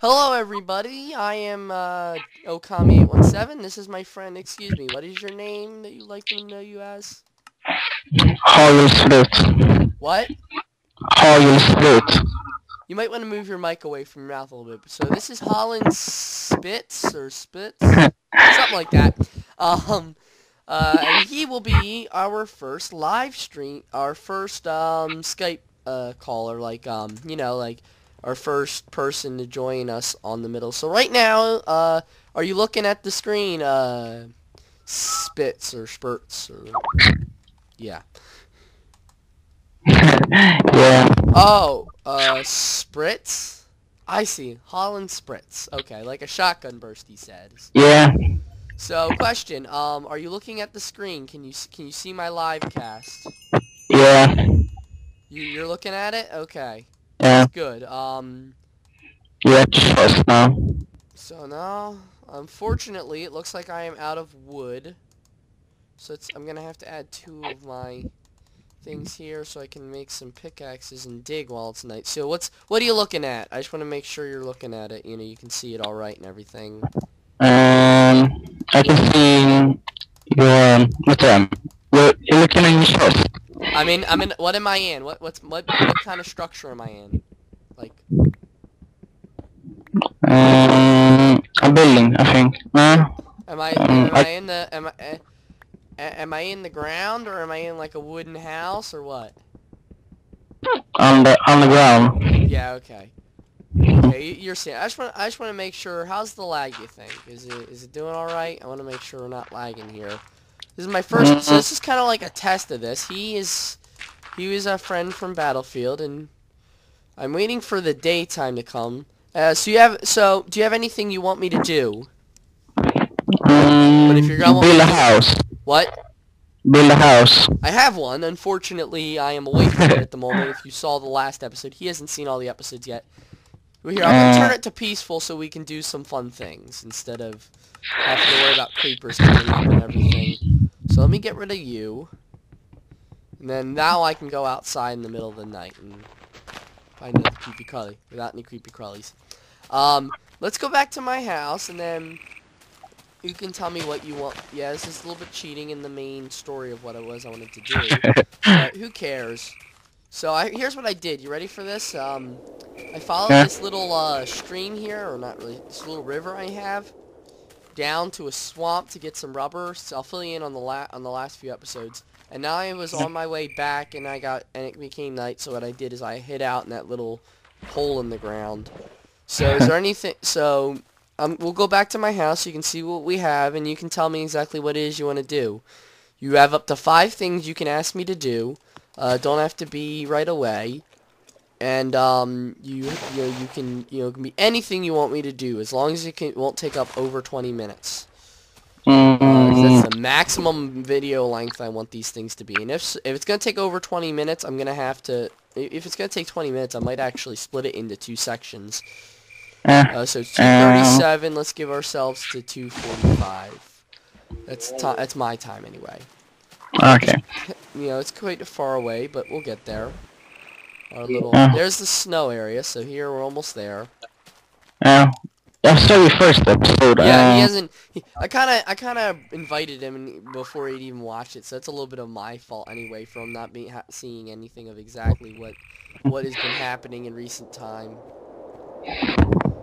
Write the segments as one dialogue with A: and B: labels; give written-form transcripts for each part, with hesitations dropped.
A: Hello, everybody. I am Okami817. This is my friend. Excuse me. What is your name that you like to know you as?
B: Hagel Sprut.
A: What?
B: Hagel Sprut.
A: You might want to move your mic away from your mouth a little bit. So this is Holland Spitz or Spitz, something like that. And he will be our first live stream, our first Skype caller, like like our first person to join us on the middle. So right now, are you looking at the screen, Spitz or Spurts or yeah?
B: Yeah.
A: Oh, Spritz? I see. Holland Spritz. Okay, like a shotgun burst, he said.
B: Yeah.
A: So, question, are you looking at the screen? Can you see my live cast?
B: Yeah.
A: You're looking at it? Okay.
B: Yeah.
A: That's good.
B: Yeah, just now.
A: So now, unfortunately, it looks like I am out of wood. So I'm gonna have to add 2 of my things here so I can make some pickaxes and dig while it's night. So what are you looking at? I just want to make sure you're looking at it. You know, you can see it all right and everything.
B: I can see your you're looking in your chest.
A: I'm in. What am I in? What kind of structure am I in? Like.
B: A building, I think. No.
A: Am I in the am I in the ground, or am I in like a wooden house, or what?
B: On the ground.
A: Yeah. Okay. Okay. You're seeing. I just want to make sure. How's the lag? You think is it doing all right? I want to make sure we're not lagging here. This is my first. So this is kind of like a test of this. He was a friend from Battlefield, and I'm waiting for the daytime to come. So do you have anything you want me to do? But if you're gonna
B: build a house.
A: What?
B: Build a house.
A: I have one. Unfortunately, I am away from it at the moment. If you saw the last episode, he hasn't seen all the episodes yet. Well, here, I'm gonna turn it to peaceful so we can do some fun things instead of having to worry about creepers coming up and everything. So let me get rid of you, and then now I can go outside in the middle of the night and find another creepy crawly without any creepy crawlies. Let's go back to my house, and then you can tell me what you want. Yeah, this is a little bit cheating in the main story of what it was I wanted to do. But who cares? So here's what I did. You ready for this? I followed this little stream here, or not really, this little river I have, down to a swamp to get some rubber. So I'll fill you in on the last few episodes. And now I was on my way back, and it became night. So what I did is I hid out in that little hole in the ground. So is there anything? So we'll go back to my house so you can see what we have, and you can tell me exactly what it is you want to do. You have up to 5 things you can ask me to do. Don't have to be right away. And you can be anything you want me to do, as long as it won't take up over 20 minutes. That's the maximum video length I want these things to be. And if it's gonna take over 20 minutes, I'm gonna have to. If it's gonna take 20 minutes, I might actually split it into 2 sections. So it's 2:37. Let's give ourselves to 2:45. That's my time anyway.
B: Okay.
A: It's quite far away, but we'll get there. There's the snow area, so here we're almost there.
B: I saw your first episode.
A: Yeah, he hasn't. I kind of invited him before he'd even watched it, so it's a little bit of my fault anyway, from not seeing anything of exactly what has been happening in recent time.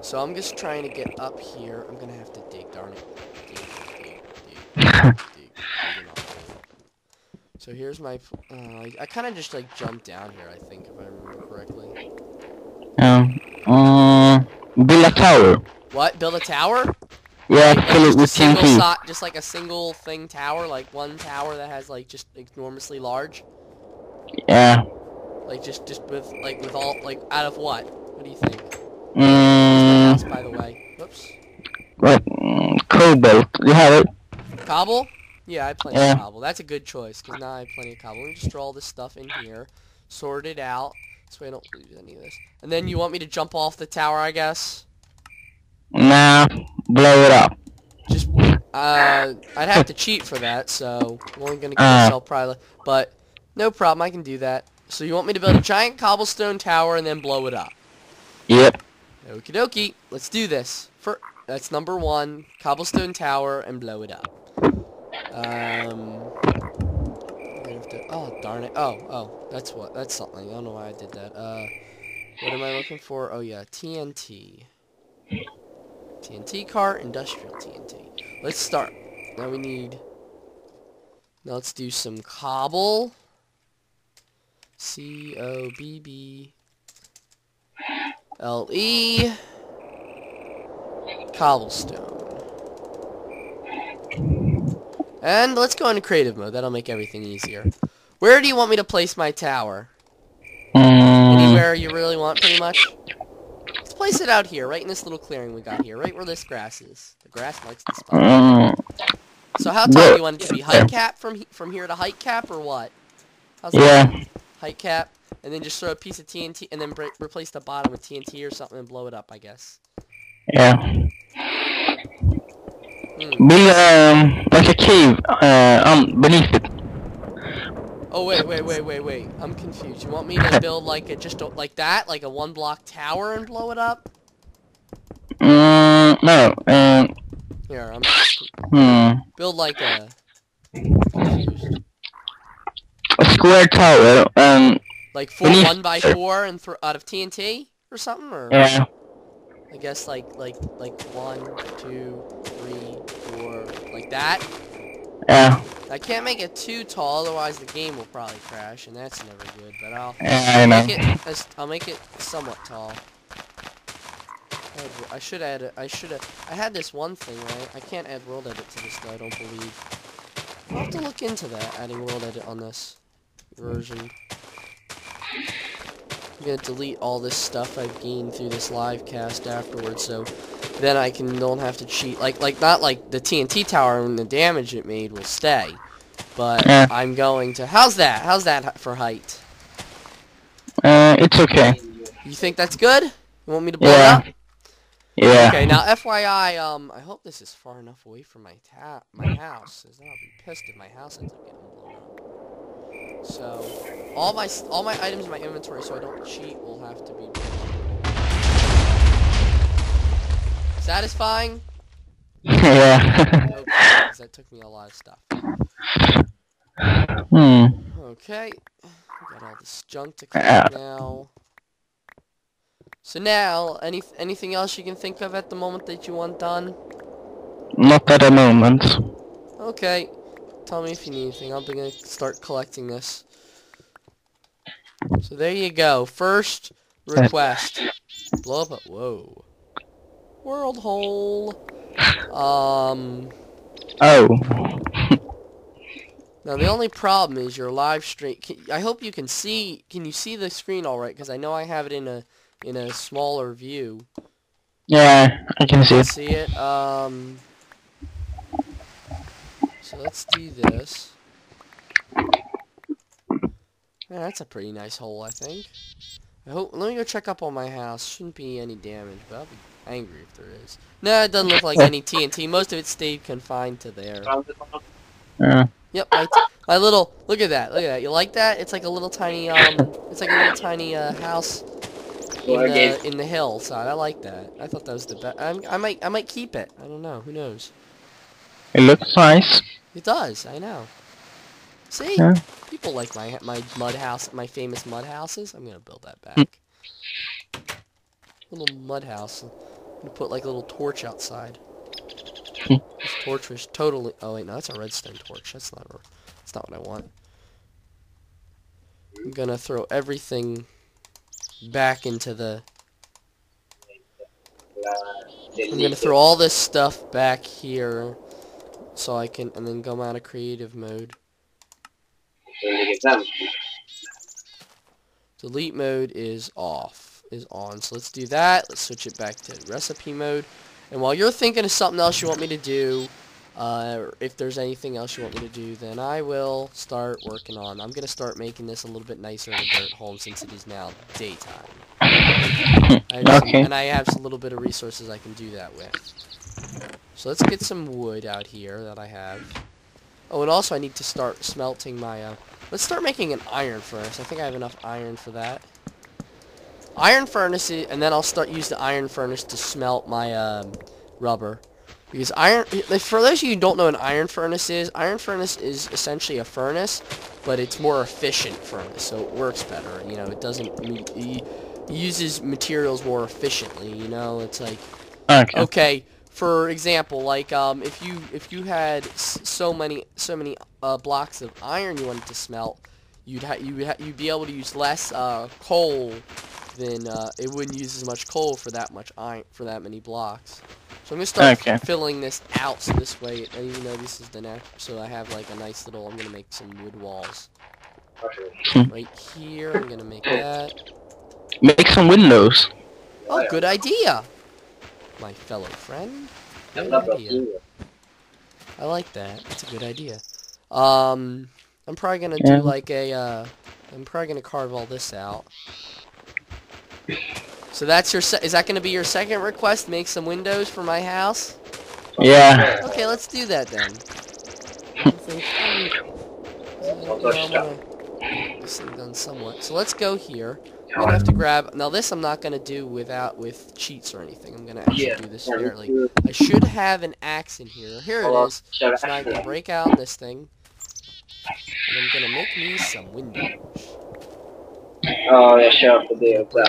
A: So I'm just trying to get up here. I'm gonna have to dig, darn it. Dig. So here's my. I kind of just like jumped down here, I think, if I remember correctly.
B: Build a tower.
A: What? Build a tower?
B: Yeah, fill it with TNT.
A: Just like a single thing tower, like one tower that has like just enormously large.
B: Yeah.
A: Like just with all like out of what? What do you think? My house, by the way. Whoops.
B: What? Cobalt. You have it?
A: Cobble? Yeah, I have plenty of cobble. That's a good choice, because now I have plenty of cobble. Let me just throw all this stuff in here, sort it out, so I don't lose any of this. And then you want me to jump off the tower, I guess?
B: Nah, blow it up.
A: Just, I'd have to cheat for that, so I'm only gonna give myself probably, but no problem, I can do that. So you want me to build a giant cobblestone tower and then blow it up?
B: Yep.
A: Okie dokie. Let's do this. That's number 1. Cobblestone tower and blow it up. Oh, darn it. Oh. That's something. I don't know why I did that. What am I looking for? Oh, yeah. TNT. TNT cart, industrial TNT. Let's start. Now let's do some cobble. COBBLE. Cobblestone. And let's go into creative mode. That'll make everything easier. Where do you want me to place my tower? Anywhere you really want, pretty much? Let's place it out here, right in this little clearing we got here, right where this grass is. The grass likes the spot. So how tall do you want it to be? Height cap from here to height cap, or what? How's that? Height cap, and then just throw a piece of TNT, and then replace the bottom with TNT or something and blow it up, I guess.
B: Yeah. Build like a cave beneath it.
A: Oh wait. I'm confused. You want me to build like like that, like a 1-block tower and blow it up?
B: No.
A: Here, build like a
B: square tower.
A: Like 1x4 and out of TNT or something, or
B: yeah.
A: I guess like 1, 2, 3, 4, like that.
B: Yeah.
A: I can't make it too tall, otherwise the game will probably crash, and that's never good. But I'll make it somewhat tall. I had this one thing, right? I can't add world edit to this though, I don't believe. I'll have to look into that, adding world edit on this version. I'm gonna delete all this stuff I've gained through this live cast afterwards, so then I don't have to cheat. Not like the TNT tower and the damage it made will stay, but I'm going to. How's that for height?
B: It's okay.
A: You think that's good? You want me to blow it up?
B: Yeah.
A: Okay. Now, FYI, I hope this is far enough away from my house, as I'll be pissed if my house ends up getting blown up. So, all my items in my inventory, so I don't cheat, will have to be satisfying.
B: Yeah.
A: Okay, because that took me a lot of stuff. Okay, got all this junk to collect now. So now, anything else you can think of at the moment that you want done?
B: Not at the moment.
A: Okay. Tell me if you need anything. I'm gonna start collecting this. So there you go. First request. Blow up a whoa. World hole.
B: Oh.
A: Now the only problem is your live stream. I hope you can see. Can you see the screen all right? Because I know I have it in a smaller view.
B: Yeah, I can see it.
A: See it. So let's do this. Yeah, that's a pretty nice hole, I think. Let me go check up on my house. Shouldn't be any damage, but I'll be angry if there is. No, it doesn't look like any TNT. Most of it stayed confined to there.
B: Yeah.
A: Yep, my little. Look at that. Look at that. You like that? It's like a little tiny it's like a little tiny house in the hillside. I like that. I thought that was the best. I might keep it. I don't know. Who knows?
B: It looks nice.
A: It does. I know. See?
B: Yeah.
A: People like my mud house, my famous mud houses. I'm gonna build that back. Little mud house. I'm gonna put like a little torch outside. This torch was totally. Oh wait, no, that's a redstone torch. That's not what I want. I'm gonna throw everything back into the. I'm gonna throw all this stuff back here, so I can, and then go out of creative mode. Delete mode is off, is on. So let's do that. Let's switch it back to recipe mode. And while you're thinking of something else you want me to do, if there's anything else you want me to do, then I will start working on. I'm going to start making this a little bit nicer of a dirt home since it is now daytime. And I have a little bit of resources I can do that with. So let's get some wood out here that I have. Oh, and also I need to start smelting my, let's start making an iron furnace. I think I have enough iron for that. iron furnaces, and then I'll use the iron furnace to smelt my rubber. Because for those of you who don't know what an iron furnace is essentially a furnace, but it's more efficient furnace, so it works better. You know, it uses materials more efficiently. You know, it's like okay. For example, like if you had so many blocks of iron you wanted to smelt, you'd be able to use less coal than it wouldn't use as much coal for that much iron for that many blocks. So I'm gonna start filling this out so this way, and even though this is the next, so I have like a nice little. I'm gonna make some wood walls right here. I'm gonna make that.
B: Make some windows.
A: Oh, good idea, my fellow friend. Good idea. I like that. That's a good idea. I'm probably gonna do like a. I'm probably gonna carve all this out. So that's your. Is that gonna be your second request? Make some windows for my house.
B: Yeah.
A: Okay, let's do that then. This thing done somewhat. So let's go here. I'm gonna have to grab. Now this I'm not gonna do with cheats or anything. I'm gonna actually do this fairly. I should have an axe in here. Here it is. So I can break out this thing. And I'm gonna make me some windows.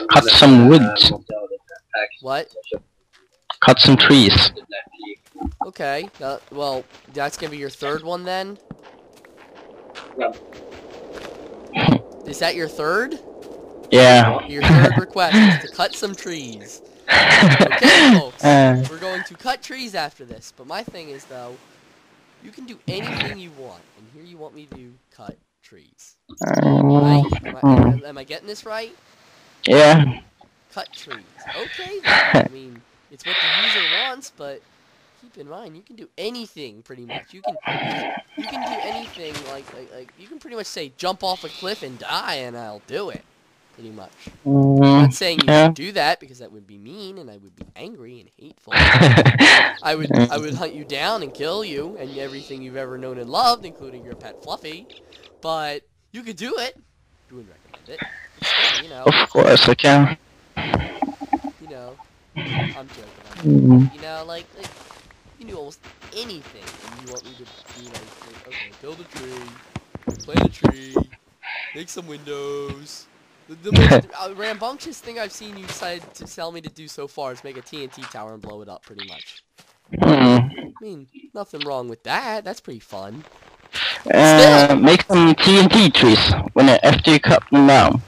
B: Cut some wood.
A: What?
B: Cut some trees.
A: Okay. Well, that's gonna be your third one then? Is that your third?
B: Yeah.
A: Your third request is to cut some trees. Okay, folks. We're going to cut trees after this. But my thing is, though, you can do anything you want. And here you want me to cut trees. Right? Am I getting this right?
B: Yeah.
A: Cut trees. Okay, then. I mean, it's what the user wants, but keep in mind, you can do anything, pretty much. You can do anything, like you can pretty much say, jump off a cliff and die, and I'll do it. Pretty much. I'm not saying you should do that, because that would be mean, and I would be angry and hateful. I would hunt you down and kill you, and everything you've ever known and loved, including your pet Fluffy. But you could do it. You wouldn't recommend it. Still, you know.
B: Of course I can.
A: You know, I'm joking. You know, like you can do almost anything, and you want me to be like, okay, build a tree, plant a tree, make some windows. The most rambunctious thing I've seen you decide to tell me to do so far is make a TNT tower and blow it up, pretty much. I mean, nothing wrong with that. That's pretty fun.
B: Make some TNT trees after you cut them down.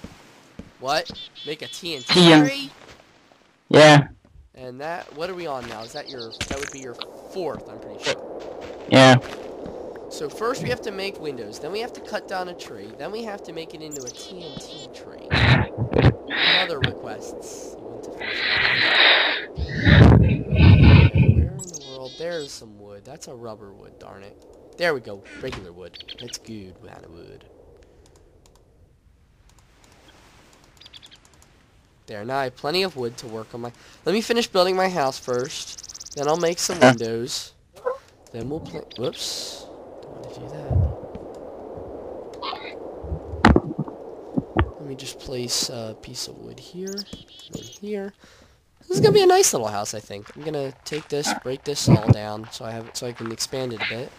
A: What? Make a TNT tree?
B: Yeah.
A: And what are we on now? That would be your fourth, I'm pretty sure.
B: Yeah.
A: So first we have to make windows, then we have to cut down a tree, then we have to make it into a TNT tree. Other requests. You want to finish Where in the world? There's some wood. That's a rubber wood, darn it. There we go. Regular wood. That's good kind of wood. There, now I have plenty of wood to work on my... Let me finish building my house first. Then I'll make some windows. Then we'll plant... Whoops. Do that. Let me just place a piece of wood here, and here. This is gonna be a nice little house, I think. I'm gonna take this, break this all down, so I can expand it a bit.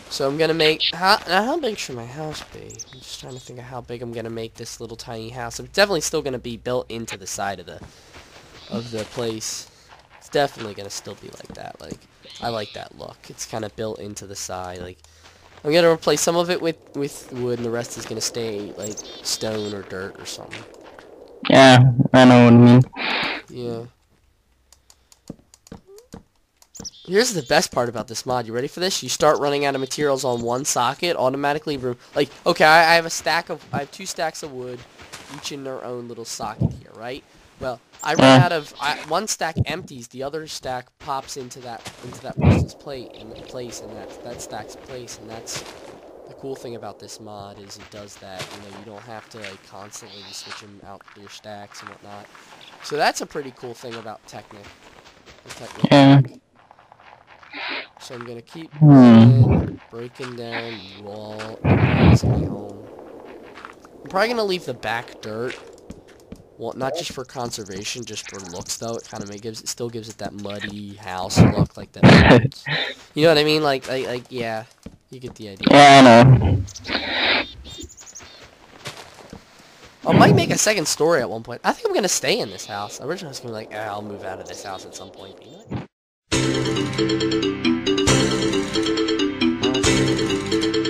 A: So I'm gonna make how big should my house be? I'm just trying to think of how big I'm gonna make this little tiny house. It's definitely still gonna be built into the side of the place. It's definitely gonna still be like that. Like, I like that look. It's kind of built into the side. Like, I'm gonna replace some of it with wood, and the rest is gonna stay like stone or dirt or something.
B: Yeah, I know what you mean.
A: Yeah. Here's the best part about this mod. You ready for this? You start running out of materials on one socket, automatically like, okay, I have two stacks of wood, each in their own little socket here, right? Well, I run out of one stack empties, the other stack pops into that person's place, and that stack's place, and that's the cool thing about this mod is it does that. You know, you don't have to like constantly switch them out your stacks and whatnot. So that's a pretty cool thing about Technic.
B: Yeah.
A: So I'm gonna keep breaking down walls in my home. I'm probably gonna leave the back dirt. Well, not just for conservation, just for looks though. It kind of it still gives it that muddy house look, like that. You know what I mean? Like, yeah, you get the idea.
B: Yeah, I know.
A: I might make a second story at one point. I think I'm gonna stay in this house. Originally, I was gonna be like, I'll move out of this house at some point. But you know what?